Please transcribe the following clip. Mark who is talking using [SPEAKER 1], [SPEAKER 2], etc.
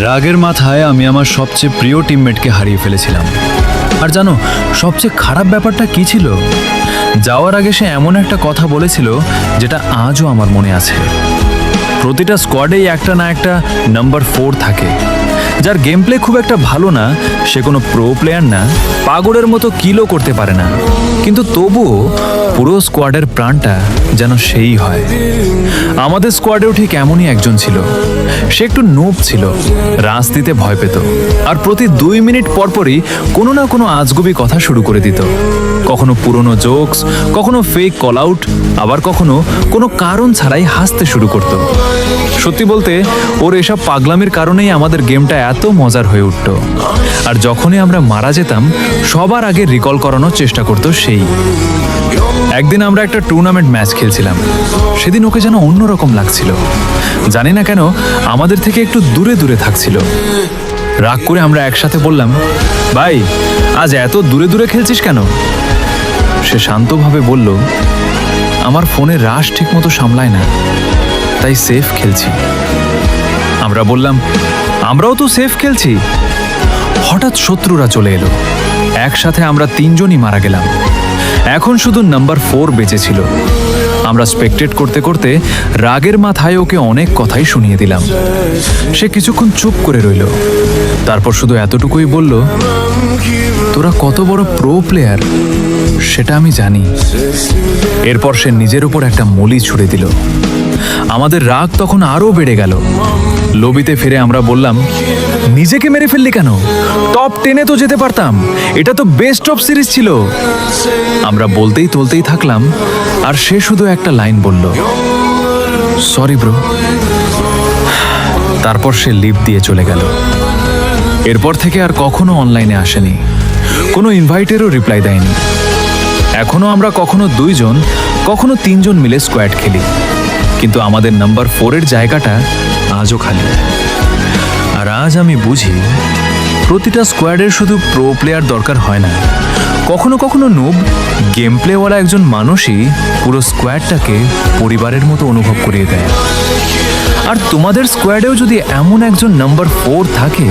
[SPEAKER 1] রাগের মাথায় আমি আমার সবচেয়ে প্রিয় টিমমেটকে হারিয়ে ফেলেছিলাম। আর জানো সবচেয়ে খারাপ ব্যাপারটা কি ছিল? যাওয়ার আগে সে এমন একটা কথা বলেছিল যেটা আজও আমার মনে আছে। প্রতিটা স্কোয়াডেই একটা না একটা নাম্বার 4 থাকে, যার গেম প্লে খুব একটা ভালো না, সে কোনো প্রো প্লেয়ার না, পাগলের মতো কিলও করতে পারে না, কিন্তু তবুও পুরো স্কোয়াডের প্রাণটা যেন সেই হয়। আমাদের স্কোয়াডেও ঠিক এমনই একজন ছিল। সে একটু নুব ছিল, রাজ দিতে ভয় পেত, আর প্রতি 2 মিনিট পরপরই কোনো না কোনো আজগুবি কথা শুরু করে দিত। কখনো পুরনো জোকস, কখনো ফেক কল আউট, আবার কখনো কোনো কারণ ছাড়াই হাসতে শুরু করত। সত্যি বলতে ওর এসব পাগলামির কারণেই আমাদের গেমটা এত মজার হয়ে উঠত। আর যখনই আমরা মারা যেতাম সবার আগে রিকল করানোর চেষ্টা করতো সেই। একদিন আমরা একটা টুর্নামেন্ট ম্যাচ খেলছিলাম। সেদিন ওকে যেন অন্যরকম লাগছিল, জানি না কেন আমাদের থেকে একটু দূরে দূরে থাকছিল। রাগ করে আমরা একসাথে বললাম, ভাই আজ এত দূরে দূরে খেলছিস কেন? সে শান্তভাবে বলল, আমার ফোনের রাশ ঠিক মতো সামলায় না, তাই সেফ খেলছি। আমরা বললাম, আমরাও তো সেফ খেলছি। হঠাৎ শত্রুরা চলে এলো, একসাথে আমরা 3 জনই মারা গেলাম। এখন শুধু নাম্বার 4 বেঁচে ছিল। আমরা স্পেকটেট করতে করতে রাগের মাথায় ওকে অনেক কথাই শুনিয়ে দিলাম। সে কিছুক্ষণ চুপ করে রইল, তারপর শুধু এতটুকুই বলল, তোরা কত বড় প্রো প্লেয়ার সেটা আমি জানি। এরপর সে নিজের উপর একটা মলি ছুড়ে দিল। আমাদের রাগ তখন আরো বেড়ে গেল। লবিতে ফিরে আমরা বললাম, নিজেকে মেরে ফেললি কেন? টপ 10-এ তো যেতে পারতাম, এটা তো বেস্ট অফ সিরিজ ছিল। আমরা বলতেই থাকলাম, আর সে শুধু একটা লাইন বলল, সরি ব্রো। তারপর সে লিভ দিয়ে চলে গেল। এরপর থেকে আর কখনো অনলাইনে আসেনি, কোনো ইনভাইটেরও রিপ্লাই দেয়নি। এখনো আমরা কখনো 2 জন, কখনো 3 জন মিলে স্কোয়াড খেলি, কিন্তু আমাদের নাম্বার 4-এর জায়গাটা আজও খালি। আর আজ আমি বুঝি, প্রতিটা স্কোয়াডের শুধু প্রো প্লেয়ার দরকার হয় না, কখনো কখনো নুব গেম প্লেওয়ালা একজন মানুষই পুরো স্কোয়াডটাকে পরিবারের মতো অনুভব করিয়ে দেয়। আর তোমাদের স্কোয়াডেও যদি এমন একজন নাম্বার 4 থাকে,